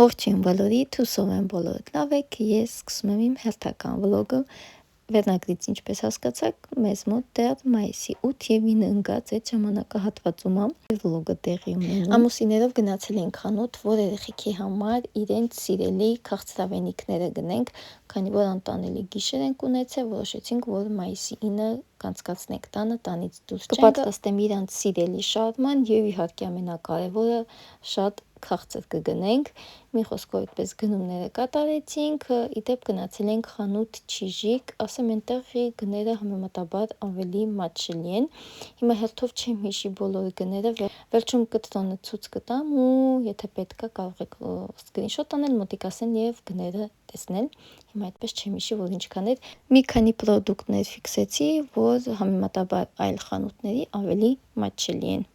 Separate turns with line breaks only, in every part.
Ողջույն բոլորիդ, հուսով եմ բոլորդ լավ եք, ես սկսում եմ իմ հերթական վլոգը, վերնագրից ինչպես հասկացաք, մեզ մոտ դեռ մայիսի 8 և 9 ընկած այդ ժամանակահատվածում վլոգը տեղի ունենում։ Ամուսիներով գնացել ենք խանութ, որ երեխեքի համար իրենց սիրելի քաղցրավենիքները գնենք, քանի որ անտանելի գիշեր ենք ունեցել, որոշեցինք, որ մայիսի 9-ը կանցկացնենք տանը, տանից դուրս չենք։ Կպատրաստեմ իրանց սիրելի շաուրման և իհարկե ամենակարևորը շատ քաղցր կգնենք, մի խոսքով այդպես գնումները կատարեցինք, իդեպ գնացել ենք խանութ Չիժիկ, ասեմ այնտեղի գները համեմատաբար ավելի մատչելի են, հիմա հերթով չեմ հիշի բոլոր գները, վերջում կտրոնը ցույց կտամ ու եթե պետք է կարող եք սկրինշոտ անել, մոտիկասեն և գները տեսնել, հիմա այդպես չեմ հիշի, որ ինչքան էր, մի քանի պրոդուկտներ ֆիքսեցի, որ համեմատաբար այլ խանութների ավելի մատչելի են։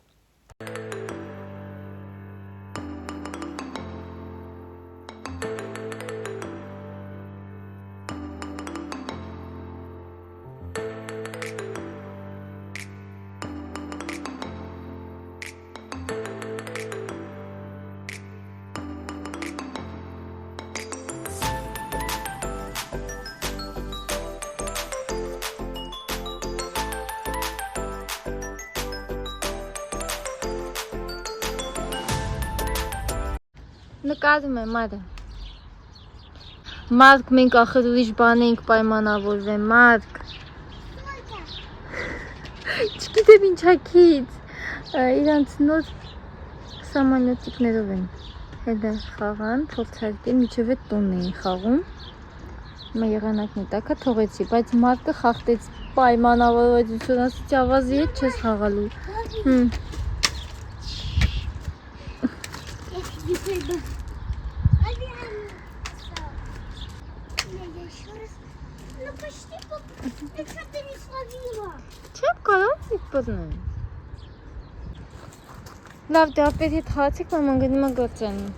Նկարում եմ արը։ Մարկ, մենք ախր ուրիշ բան ենք պայմանավորվել, Մարկ։ Չգիտեմ ինչակից, իրանց նոր սամանյոտիկներով են հետը խաղան, փորձարկել, միջև է տոնն էին խաղում, հիմա եղանակն է տակա թողեցի, բայց Մարկը խախտեց պայմանավորվածություն, ասիչ ավազի հետ չես խաղալու։ Չեմ կարող իպրնեմ։ Լավ, դե ապեր հետ խացեք, մաման գնում է գործանում։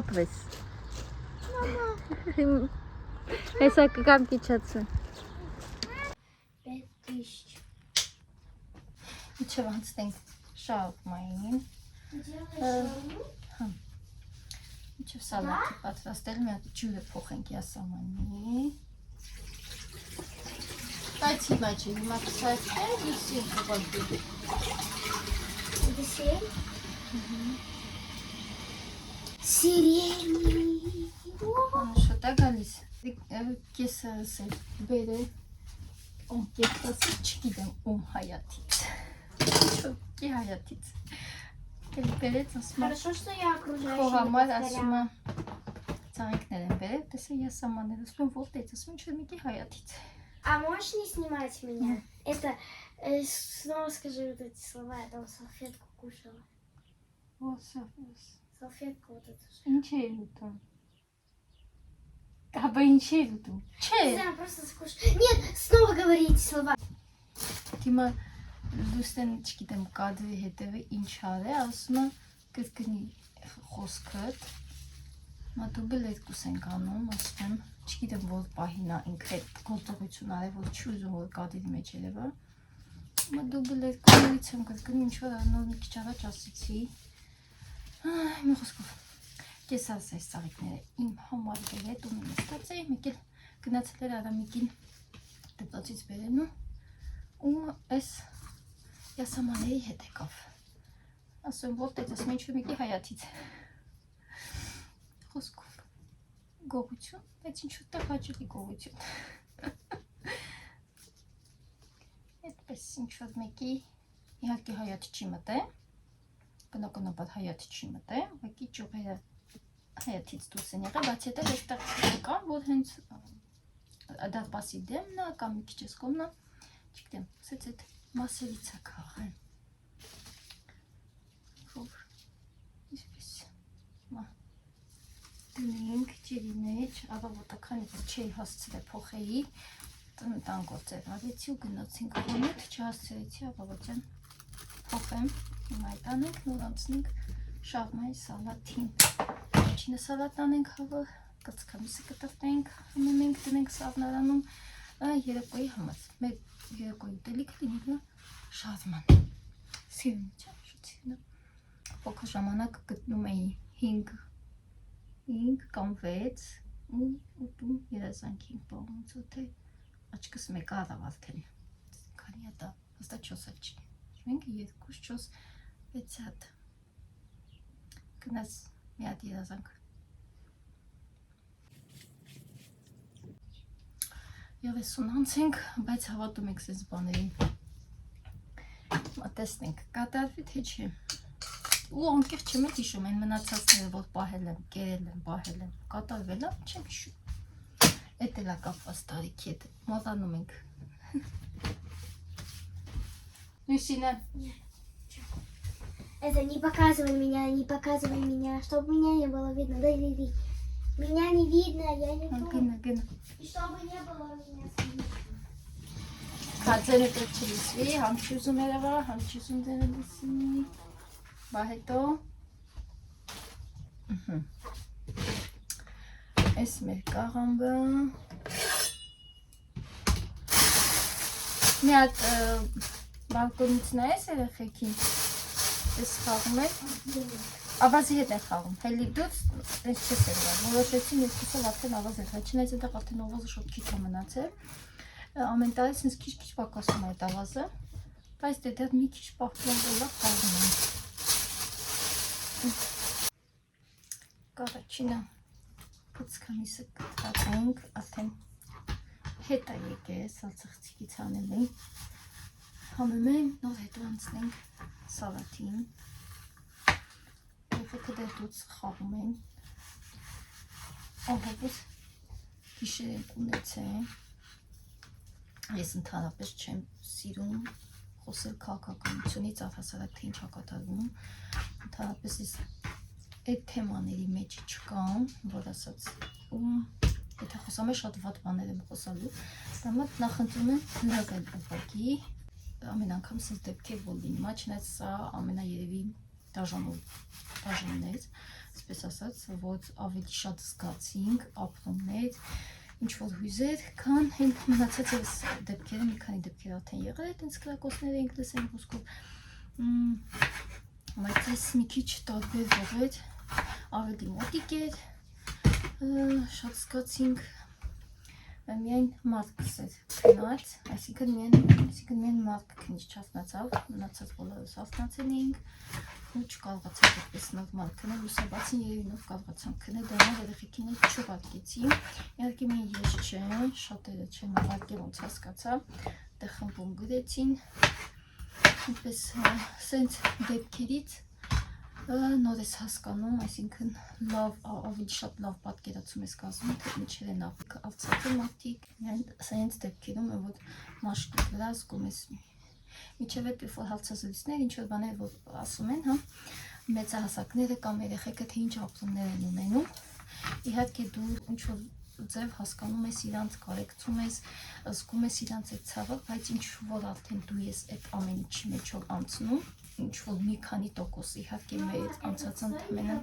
Ապրես։ Հեսա կգամ կիչացը։ Իչև անցնենք շաուրմային։ Իչև սալատի պատրաստել, մի հատ ջուրը փոխենք յասամանի։ Բայց հիմա չէ, հիմա կսարքել, դիսի խողալբի։ Դիսի։ Սիրելի։ Շոտ է գալիս։ Կեսարս է բերը, կեսարս չգիտեմ ում հայատից։ Չոքի հայատից։ Բերեց ասում է, քո համար ասում է, ծաղիկներ են բերել, տեսա յասամաններ, ասում եմ որտեղից, ասում ինչ-որ մեկի հայատից։
А можешь не снимать меня? Это, снова скажи вот эти слова, я там салфетку кушала. Салфетку вот эту.
Ինչ է ուտում։ Կաբա ինչ է ուտում։ Չէ։
Не знаю, просто скушай. Нет, снова говори эти слова.
Հիմա լուսեն չգիտեմ կադրի հետևը ինչ արե, ասում է կրկնի խոսքդ։ Մա դու բլերկուս ենք անում, ասում եմ, չգիտեմ որ պահին է ինքը այդ գործողություն արել, որ չի ուզում որ կադրի մեջ երևա։ Մա դու բլերկուից եմ կրկնում ինչ որ նոր մի քիչ առաջ ասեցի։ Մի խոսքով կեսարս այս ծաղիկները իմ համար բերել ու նստած էի, մեկ էլ գնացել էր Արամիկին դպրոցից բերելու ու այս յասամանների հետ եկավ։ Ասում որտեղից, ասում ինչ-որ մեկի հայատից։ Խոսքով գողություն, բայց ինչ-որ տեղ հաճելի գողություն։ Այդպես ինչ-որ մեկի իհարկե հայատ չի մտե, բնականաբար հայատ չի մտե, ուղղակի ճյուղերը հայատից դուրս են եղել, բայց հետո այստեղ կան, որ հենց դարպասի դեմն է կամ մի քիչ կողմն է, չգիտեմ, ասեց այդ մասերից է քաղել։ Խոր, իսպես, դնենք ջերի մեջ, առավոտականի որ չէի հասցրել փոխեի, տան գործեր արեցի ու գնացինք խանութ, չհասցրեցի առավոտյան փոխեմ, հիմա այդ անենք, նոր անցնենք շավմայի սալատին։ Ինչինը սալատ անենք հավը
կծկամիսը կտրտենք, մենք տնենք սառնարանում երեկոյի համար։ Մեր երեկոյի ուտելիքը լինի շարման։ Սիրուն չէ, շուտ սիրուն։ Փոքր ժամանակ գտնում էի 5 կամ 6 ու ուտում երազանքի պահումց թե աչքս մեկ առավ արդեն։ Քանի է դա հստակ 4 հատ չի։ Մենք 2, 4, 6 հատ։ Գնաց մի հատ երազանք։ Եվ ես ունանցենք, բայց հավատում եք սենց բաներին։ Տեսնենք, կատարվի թե չէ։ Ու անկեղծ չեմ հիշում, այն մնացածները, որ պահել եմ, կերել եմ, պահել եմ, կատարվել է, չեմ հիշում։ Էդ էլ է կապված տարիքի հետ, մոռանում ենք։ Լուսինա։
Это не показывай меня, чтобы меня не было видно. Дай. Меня не видно, я не
Գնա։
И чтобы не было меня видно.
Քացերը պետք չի լսվի, համ չի ուզում երևա, համ չի ուզում դերը լսի։ Բա հետո։ Էս մեր կաղամբը։ Մի հատ բալկոնից նայես երեխեքին, ես խաղում եք, ավազի հետ են խաղում, հելի դուց ես չես երևա, որոշեցին երկուսով արդեն ավազ հետ, չնայց այդեղ արդեն ավազը շոտ քիչ է մնացել, ամեն տարի սենց քիչ պակասում է այդ ավազը, բայց դեռ մի քիչ պահպանվել է խաղում են։ Կառաջինը կծկամիսը կտրատենք, արդեն հետ է եկել, սալցախցիկից անել ենք, համեմ ենք, նոր հետո անցնենք սալատին, երեխեքը դեռ դուց խաղում են, ահավուր գիշեր ենք ունեցել, ես ընդհանրապես չեմ սիրում խոսել քաղաքականությունից, առհասարակ թե ինչ է կատարվում, ընդհանրապես ես այդ թեմաների մեջ չկամ, որ ասած, եթե խոսամ է շատ վատ բաներ եմ խոսալու, դա մոտ նախընտրում եմ լրակել ուղղակի, ամեն անգամ սենց դեպքեր որ լինի, չնայած սա ամենաերևի դաժանն էր, այսպես ասած, որ ավելի շատ զգացինք ապրումներ, ինչ-որ հույզեր, քան հենց մնացած ես դեպքերը, մի քանի դեպքեր արդեն եղել է, տենց կրակոցներ էինք լսել խոսքով, բայց ես մի քիչ տարբերվող էր, ավելի մոտիկ էր, շատ զգացինք, միայն մարդկս էր քնած, այսինքն միայն մարդկը քնից չասնացավ, մնացած բոլորս ասնացել էինք, ու չկարողացանք այդպես նորմալ քնել, լուսաբացին երևինով կարողացանք քնել, դրանով երեխեքին էլ չուղարկեցի, իհարկե միայն ես չէ, շատերը չեն ուղարկել, ոնց հասկացա, դե խմբում գրեցին, այնպես սենց դեպքերից նոր ես հասկանում, այսինքն ավելի շատ լավ պատկերացում ես կազմում, թե ինչեր են Արցախի մարդիկ, սենց դեպքերում է, որ մաշկի վրա զգում ես միջև այդ որ հարցազրույցներ, ինչ-որ բաներ որ ասում են, մեծահասակները կամ երեխեքը թե ինչ ապրումներ են ունենում, իհարկե դու ինչ-որ ձև հասկանում ես իրանց, կարեկցում ես, զգում ես իրանց այդ ցավը, բայց ինչ-որ արդեն դու ես այդ ամեն ինչի մեջով անցնում, ինչ-որ մի քանի տոկոս, իհարկե մեր անցած ընդամենը,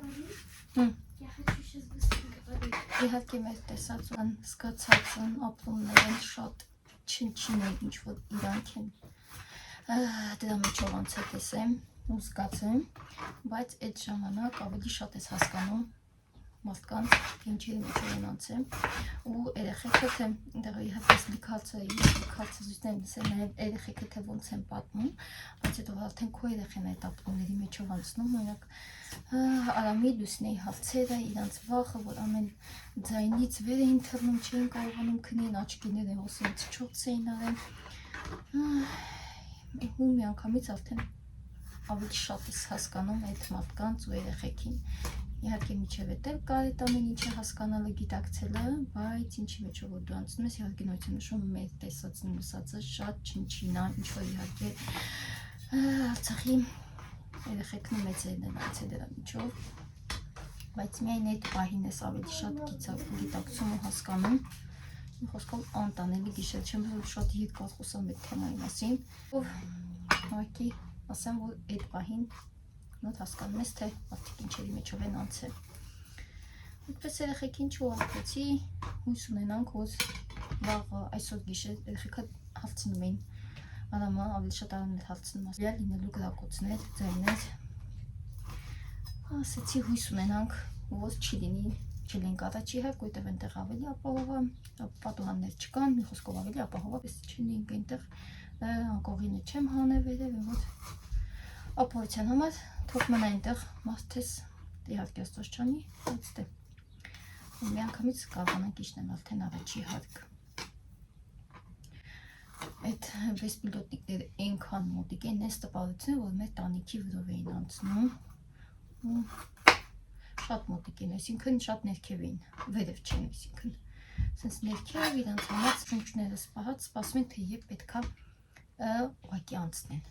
իհարկե մեր տեսածն, զգացածն, ապրումներն շատ չնչին են, ինչ-որ իրանք են, դրա մեջով անցել տեսեմ ու զգացեմ, բայց այդ ժամանակ ավելի շատ ես հասկանում մարդկանց ինչերի մեջով են անցել ու երեխեքը թե դեռ իհարկե լիքարցազույցներ լսել նաև երեխեքը թե ոնց են պատմում, բայց հետո արդեն քո երեխեն այդ ապրումների մեջով անցնում, օրինակ Արամի Լուսինեի հարցերը, իրանց վախը, որ ամեն ձայնից վեր էին թռնում, չէին կարողանում քնին, աչքիները ոսից չորս էին արել, ու միանգամից արդեն ավելի շատ ես հասկանում այդ մարդկանց ու երեխեքին, իհարկե միջև էդ էլ կար այդ ամեն ինչը հասկանալը, գիտակցելը, բայց ինչի մեջով որ դու անցնում ես, իհարկե նույնիսկ նշում մեր տեսածն ու լսածը շատ չնչին է, ինչ որ իհարկե Արցախի երեխեքն ու մեծերն են անցել դրա միջով, բայց միայն այդ պահին ես ավելի շատ գիտակցում ու հասկանում, մի խոսքով անտանելի գիշեր չեմ, որ շատ երկար խոսամ այդ թեմայի մասին, ուղղակի ասեմ, որ այդ պահին նոտ հասկանում ես, թե մարդիկ ինչերի մեջով են անցել։ Այդպես երեխեքին չուղարկեցի, հույս ունենանք, որ վաղ այսօր գիշեր երեխեքը հալցնում էին, արամը ավելի շատ արամներ հալցնում ասել լինելու գրակոցներ, ձայներ, ասեցի հույս ունենանք, որ չի լինի, չլինք առաջի հերկ, որտև այնտեղ ավելի ապահովը, պատուհաններ չկան, մի խոսքով ավելի ապահովը, պես չլինք այնտեղ, անկողինը չեմ հանել վերև, որ ապահովության համար, թող մնա այնտեղ մարդես, իհարկե աստված չանի, բայց դե մի անգամից կարողանանք իջնել արդեն առաջի հարկ։ Այդ վեսպիլոտիկները այնքան մոտիկ են, այս տպարությունը, որ մեր տանիքի վրով էին անցնում, շատ մոտիկ են, այսինքն շատ ներքև էին, վերև չեն, այսինքն սենց ներքև իրանց համած շունչները սպահած, սպասում են, թե երբ պետքա ուղղակի անցնեն,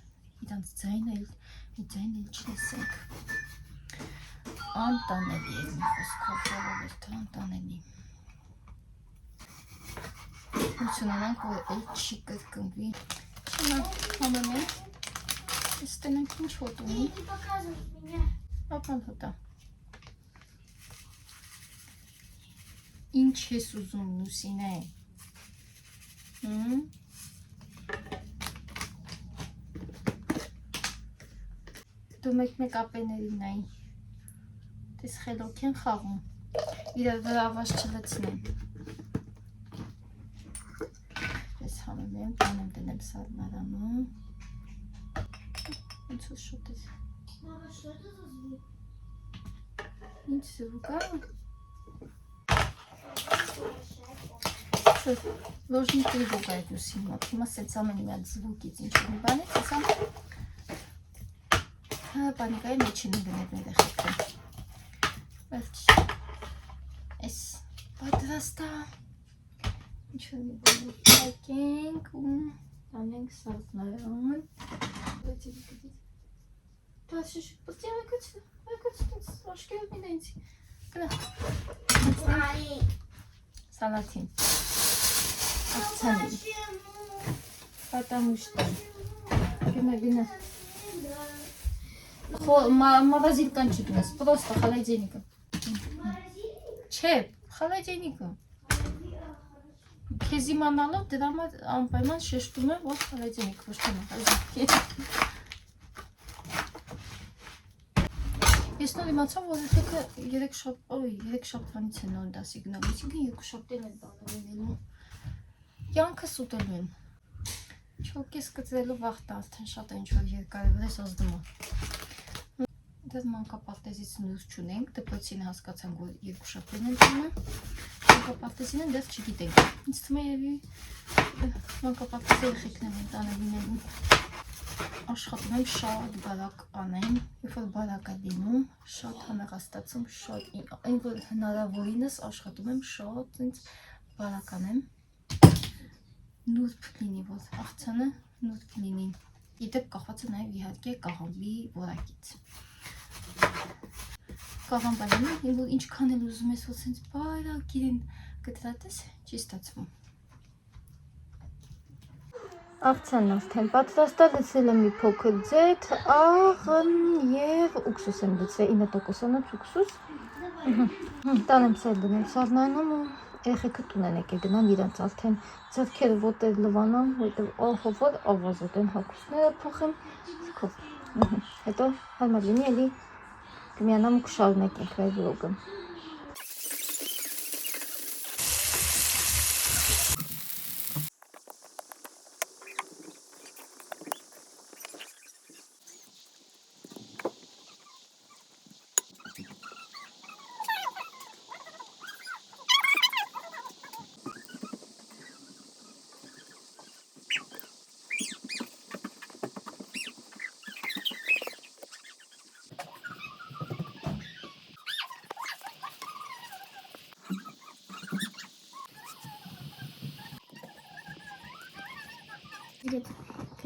իրանց ձայնը էլ չլսենք։ Անտանելի է մի խոսքով ժողովուրդը, անտանելի։ Հույս ունենանք, որ էլ չի կրկնվի։ Շնա համեմ ենք, ես տնենք ինչ հոտ ունի։ Ապան հոտա։ Ինչ ես ուզում Լուսինե։ Դու մեկ ապեներին նայի։ Տես խելոք են խաղում, իրար վրա ավաշ չլցնեն։ Ես համեմ եմ, տանեմ դնեմ սարնարանում։ Ինչ որ շոտ ես։ Ինչ զվուկ ա։ Ложный тревога այդ ուսին մոտ, հիմա սենց ամեն մի այդ զվուկից ինչ-որ մի բան է, սենց ամեն պանիկայի մեջ են գնել մեր երեխեքը։ Վերջ, ես պատրաստա, ինչ-որ մի բան հայկենք ու տանենք սարդնարան։ Դու ասիշ, պստի արկոց, աշկերոտ ինձ, գնա, սալատին, աղցանին, պատամուշտան, գնա, морозилканчик у нас, просто холодильника. Չէ, холодильника. Քեզ իմանալով դրա համար անպայման շեշտում եմ, որ холодильник ոչ թե մորազիլք Ես նոր իմացա, որ երեքը 3 շաբթվանից է նոր դասի գնալու, այսինքն 2 շաբթեր են տանելու, կյանքս ուտելու եմ, չոքես կծրելու վաղտա, արդեն շատ է ինչ-որ երկար վրես ազդում է։ Դες մանկապարտեզից նույր չունենք, դպրոցին հասկացանք, որ 2 շաբթերն են տանը, մանկապարտեզին են դեռ չգիտենք, ինձ թվում է երևի մանկապարտեզի երեխեքներ են տանը լինելու, աշխատում եմ շատ բարակ անեմ, երբ որ բարակ է լինում, շատ համեղաստացում, շատ այն որ հնարավորինս աշխատում եմ շատ բարակ անեմ, նուրբ լինի, որ աղցանը նուրբ լինի, իդեպ կախված է նաև իհարկե կաղամբի որակից։ Կաղամբալին, որ ինչքան էլ ուզում ես, որ սենց բարակ իրեն կտրատես, չի ստացվում։ Աղցանն արդեն պատրաստա, լցրել եմ մի փոքր ձեթ, աղ և ուքսուս եմ լցրել, 9%-անոց ուքսուս։ Տանեմ սեր դնեմ սարնանում ու երեխեքը տուն են եկել գնան իրանց արդեն ձեռքերը ոտեր լվանան, որտև ահավոր ավազոտ են հագուստները փոխեմ, հետո հարմար լինի էլի կմիանամ ու կշարունակենք մեր վլոգը։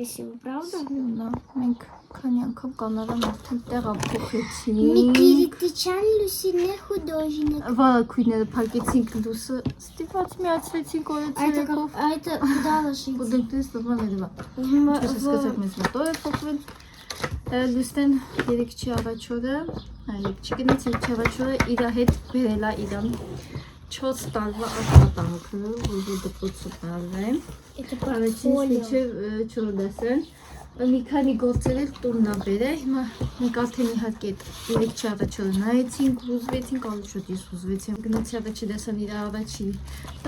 Красиво, правда?
Да, մենք քանի անգամ կանարան արդեն տեղափոխեցինք։
Մի կիրիտիչան լուսինե художник։
Վարակույները փակեցինք լուսը, ստիպված միացրեցինք օրեցերեկով։
Это куда ложить?
Будем տեսնողները դվա։ Ինչպես սկսած մեզ մոտոր է փոխվել։ Լուսնեն երեքչի առաջորը, երեքչի գնաց երեքչի առաջորը իր հետ բերել է իրան 4 տարվա աշխատանքը, որ դպրոցը տարվեմ։ Առաջինից մինչև 4 դասն մի քանի գործեր էլ տունն է բերել։ Հիմա մենք արդեն իհարկե երեքչի առաջորը նայեցինք, հուզվեցինք, ավելի շուտ ես հուզվեցի։ Գնացի առաջի դասան իր առաջի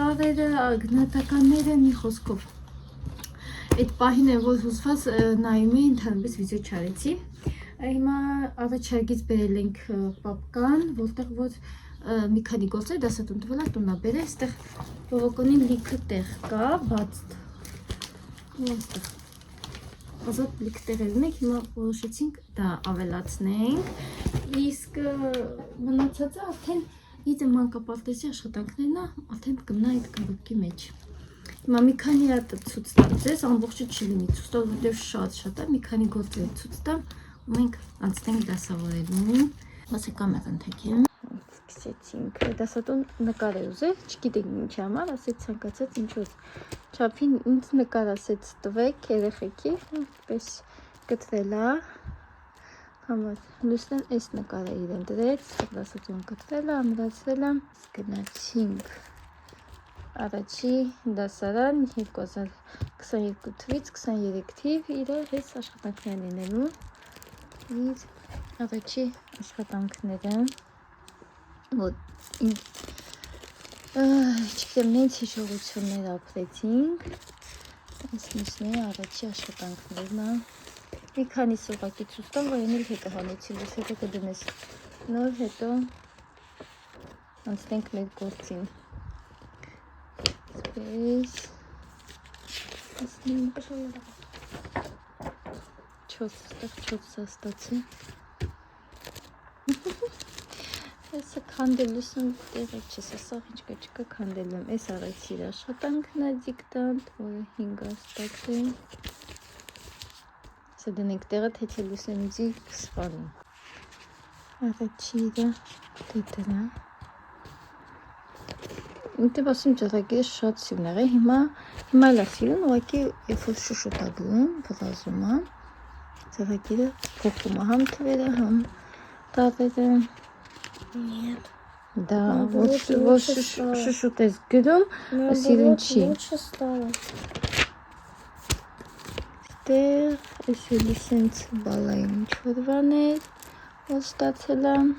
տարերը, գնահատականները, մի խոսքով այդ պահին է, որ հուզված նայում էի, ընդհանրապես վիդեո չարեցի։ Հիմա առաջարկից բերել ենք պապկան, որտեղ որ մի քանի գործեր դասատուն տվել է, տունն է բերել, այստեղ բավականին լիքը տեղ կա, բաց այստեղ ազատ լիքը տեղեր ունենք, հիմա որոշեցինք դա ավելացնենք, իսկ մնացածը արդեն իդե մանկապարտեզի աշխատանքներն է, արդեն կմնա այդ կարոտքի մեջ։ Հիմա մի քանի հատ ցույց տամ ձեզ, ամբողջը չի լինի ցույց տալ, որտեղ շատ է, մի քանի գործեր ցույց տամ, ու մենք անցնենք դասավորելու։ Ոսե կամերան թեքեմ։ Սկսեցինք։ Դասատուն նկար է ուզել, չգիտենք ինչ համար, ասեց ցանկացած ինչ որ չափին ինձ նկար ասեց տվեք երեխեքի, պես գտվել է։ Համար Լուսնեն այս նկարը իրեն դրեց, դասատուն գտվել է, ամրացրել է, գնացինք առաջի դասարան 2022 թվից 23 թիվ իրար հետ աշխատանքներ լինելու իր առաջի աշխատանքները որ չգիտեմ նենց հիշողություններ ապրեցինք այս մյուսների առաջի աշխատանքներն է մի քանի սովակի ցույց տամ որ ենել հետը հանեցի լույս հետո կդնես նոր հետո անցնենք մեր գործին Space. Çok sastacı. Esa kandelüsün gerekçesi sahiçka çıka kandelüm. Esa araçıyla şatankına diktant. Oya hingastakı. Sedenektere tetelüsün dik svalın. Araçıyla tetera. Ինտե ասում ճղագիրը շատ սիրներ է, հիմա լա սիրուն, ուղղակի երբ որ շուշուտ է գրում, վրազում է, ճղագիրը փոխում է, համ թվերը, համ տառերը։
Нет.
Да, որ շուշուտ ես գրում, սիրուն չի։
Лучше стало.
Ստեղ, այս էլի սենց բալային ինչ-որ բաներ, որ ստացել եմ։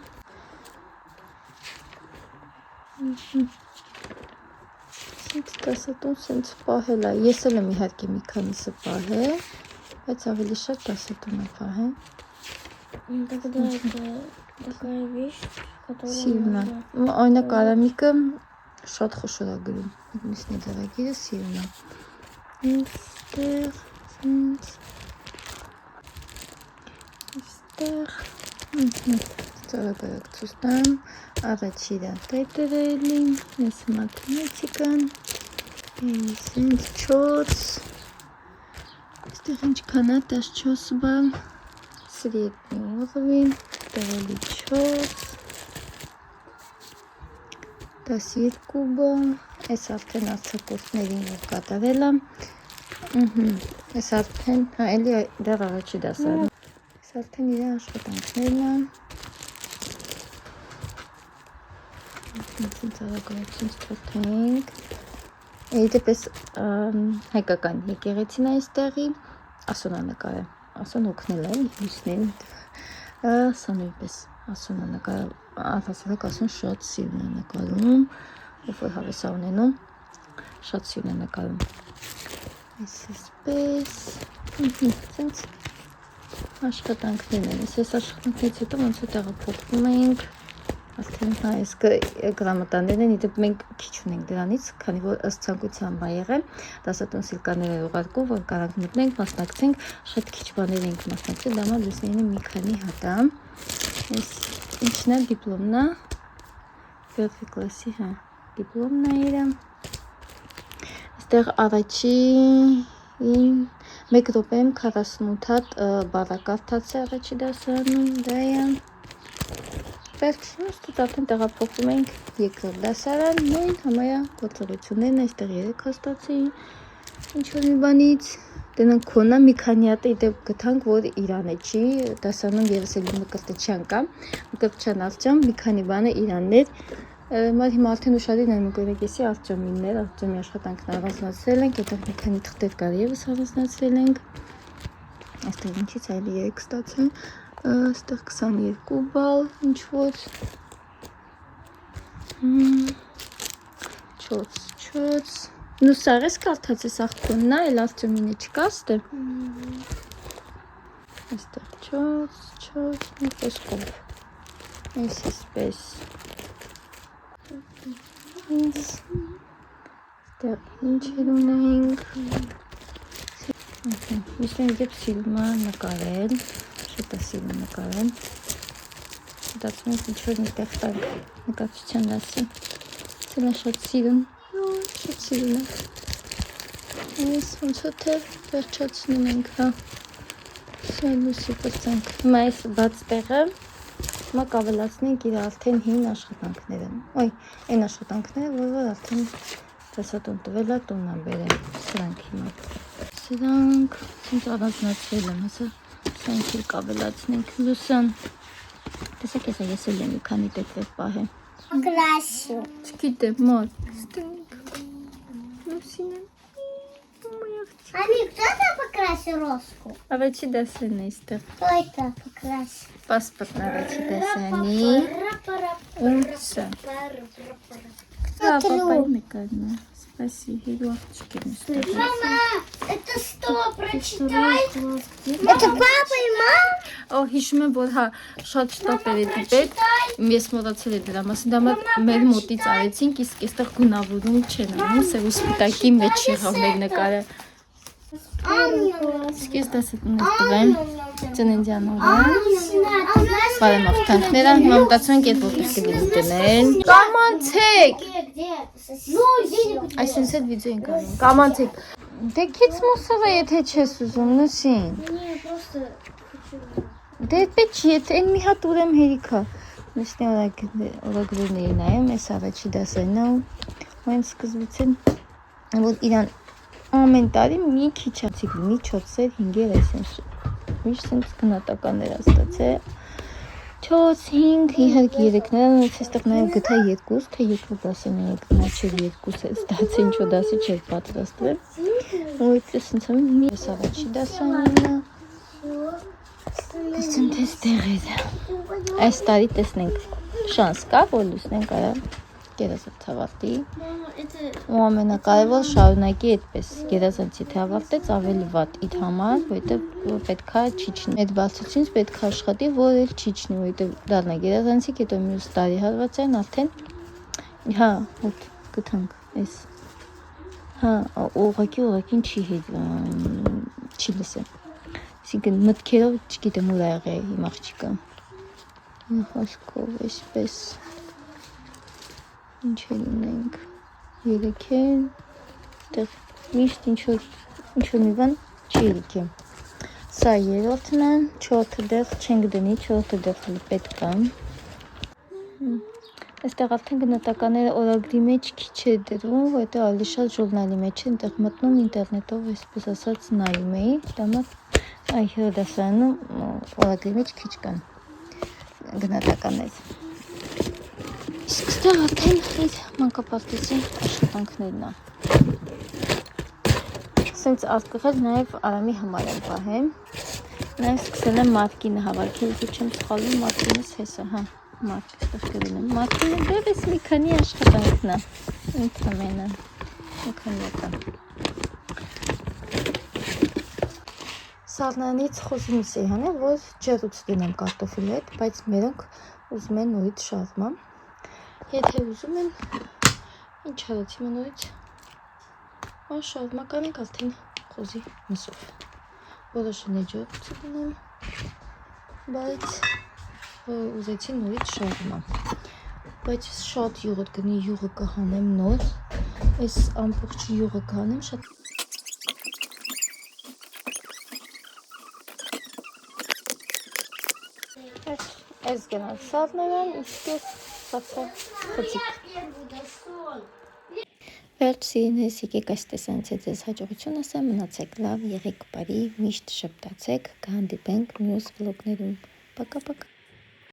Դասատուն սենց պահել է, ես էլ եմ իհարկե մի քանիսը պահել, բայց ավելի շատ дасатուն է պահել։
Тогда это такая вещь, которая...
Սիրուն է, օրինակ արամիկը շատ խոշոր է գրում, միսնի ձեռագիրը սիրուն է։ Այստեղ, սենց, այստեղ, ծորագարակ ցույց տամ, առաջի դա տետերը էլի, ես մաթեմատիկան, սենց 4, այստեղ ինչքան է 14 բան, սրիետնի ուղվին, տեղելի 4, 12 բան, այս արդեն արձակորդներին որ կատարել եմ, այս արդեն, էլի դեղ առաջի դասարան, այս արդեն իր աշխատանքներն են, ծառագարություն ստորթենք, դեպես հայկական եկեղեցին այստեղի, ասոն անկար է, ասոն հոգնել է, լուսնեն, սա նույնպես ասոն անկար, ատասարակ ասոն շատ սիրուն է նկարում, ով որ հավես է ունենում, շատ սիրուն է նկարում, այս էսպես, սենց աշխատանքներն են, այս աշխատանքներից հետո ոնց է տեղափոխվում ենք, Արդեն այս գրամատաններն են, իդեպ մենք քիչ ունենք դրանից, քանի որ ըստ ցանկության բա եղել, դասատուն սիլկաներ է ուղարկում, որ կարանք մտնենք, մասնակցենք, շատ քիչ բաներ ենք մասնակցել, դա համար լուսնեինը մի քանի հատ է։ Այս ինչն է դիպլոմն է, Первый класսի, հա, դիպլոմն է իր։ Այստեղ առաջի 1 րոպեում 48 հատ բառակարդաց է առաջի դասարանում, դա է։ Վերջինս դուք արդեն տեղափոխվում ենք երկրորդ դասարան, նույն համարյա գործողություններն այստեղ 3 հաստացի,
Ինչ-որ մի բանից դրանք քոնա մի քանի հատ դեպ գտանք, որ Իրանը չի, դասանում եւս էլի Մկրտչյան կա։ Մկրտչյան աղջամ մի քանի բանը Իրաններ։ Մար հիմա արդեն ուշադիր նայում ենք օրինակ էսի աղջամիններ, աղջամի աշխատանքն առանձնացրել ենք, այդտեղ մի քանի թղթեր կար եւս առանձնացրել ենք։ Այստեղ ինչից այլ 3 ստացա, այստեղ 22 բալ, ինչ որ 4 Ну, սարես կարդացես աղքոնն այլ աղջամինը չկա ստե։ Այստեղ 4 մի խոսքով։ Այսպես։ Այստեղ ինչ ունենք։ Միշտ դեպ սիրում նկարել, շատ է սիրում նկարել։ Դասում ենք ինչ-որ միտեղ տանք նկարչության դասը։ Սելա շատ սիրում։ Շատ սիրում է։ Այս ոնց թե վերջացնում ենք, հա։ Սելուսի պրծանք։ Հիմա այս բաց տեղը հիմա կավելացնենք իր արդեն հին աշխատանքները։ Ոյ, այն աշխատանքները, որ արդեն դասատուն տվել է տունն բերել։ Սրանք հիմա։ Սրանք ինձ առանձնացրել եմ, հեսա սրանք էլ կավելացնենք։ Լուսան։ Տեսեք ես էլ եմ մի քանի տետվեր պահեմ։
Красиво.
Չգիտեմ, մոտ։ Ստենք։ Լուսինը։
Ами, кто это покрасил роску?
Ավերջի դասերն է այստեղ։
Кто это покрасил?
Պասպորտն ավերջի դասանի։ Ուրսը։ Հա, պապայի նկարն է։ Սպասի, հերուաղջիկ եմ ստեղ։
Мама, это что, прочитай? Это папа и мама?
Օ, հիշում եմ, որ հա, շատ շտապ էր էդի պետ, ես մոռացել եմ դրա մասին, դա մեր մոտից արեցինք, իսկ այստեղ գունավորում չեն անում, սև ու սպիտակի մեջ եղավ մեր նկարը։ Իսկ ես դասատուններ տվեմ, ծննդյան օրը, բարեմաղթանքները, հիմա մտածում ենք այդ որպես կդինի դնել։ Կամանցեք։ Այսինքն այդ վիդեո ենք անում, կամանցեք։ Դե քիչ մուսավա եթե չես ուզում, Լուսին։
Не, просто хочу.
Դե պետք չի, եթե այն մի հատ ուրեմ հերիքա։ Միշտ օրագրերների նայում, այս առաջի դասերն է ու այն սկզբից են, որ իրան ամեն տարի մի քիչ ացիկ լինի 4-եր, 5-եր այսինքն։ Միշտ սենց գնահատականներ ստացել։ 4, 5, իհարկե 3-ները, այստեղ նաև գտա 2, թե երկու դասերն են գտնա չէր 2 է ստացել, ինչ-որ դասի չէր պատրաստվել։ Ու այդպես սենց եմ մի այս առաջի դասանինը։ Տեսնեմ թե ստեղ էր։ Այս տարի տեսնենք շանս կա, որ լուսնենք արա գերազանց հավատի։ Ու ամենակարևոր շարունակի այդպես գերազանցի թե հավատեց ավելի վատ իր համար, որովհետև պետքա չիջնի։ Այդ բացությունից պետքա աշխատի, որ էլ չիջնի, որովհետև դառնա գերազանցիկ, հետո մյուս տարի հարվածային արդեն հա, ոտ գտանք այս։ Հա, ուղղակին չի լսել։ Այսինքն մտքերով չգիտեմ ուր ա եղել իմ աղջիկը։ Խոսքով այսպես։ Ինչ էլ ունենք։ 3 են։ Այդտեղ միշտ ինչ-որ մի բան չի ելիքի։ Սա 3-ն է, 4-ը դեռ չենք դնի, 4-ը դեռ պետք է։ Այստեղ արդեն գնահատականները օրագրի մեջ քիչ է դրում, որտեղ ավելի շատ ժուրնալի մեջ են, այդտեղ մտնում ինտերնետով, այսպես ասած նայում էի, դա այ դասանում օրագրի մեջ քիչ կան գնահատականներ։ Իսկ այստեղ արդեն իր մանկապարտեզի աշխատանքներն է։ Սենց արտկղել նաև Արամի համար եմ պահեմ։ Նաև սկսել եմ Մարկինը հավաքել, ու չեմ սխալվում Մարկինս հեսա, հա, Մարկ, այստեղ գրել եմ։ Մարկինը դեռ մի քանի աշխատանքն է, ընդամենը, մի քանիական։ Սառնանից խոսում էի հանել, որ ջեռուց դնեմ կարտոֆիլի հետ, բայց մերոնք ուզում են նորից շարմա։ Եթե ուզում են, ինչ արեցի նորից, շարմա կանենք արդեն խոզի մսով։ Որոշել ջեռուց դնեմ, բայց ուզեցի նորից շարմա։ Բայց շատ յուղը գնի, յուղը կհանեմ նոր, այս ամբողջ յուղը կհանեմ շատ Այս գնաց սառներան, իսկ ես սացավ խծիկ։ Վերջ սիրիներս, եկեք այս տեսանից ձեզ հաջողություն ասեմ, մնացեք լավ, եղեք բարի, միշտ շպտացեք, կհանդիպենք մյուս վլոգներում։ Պակա-պակա։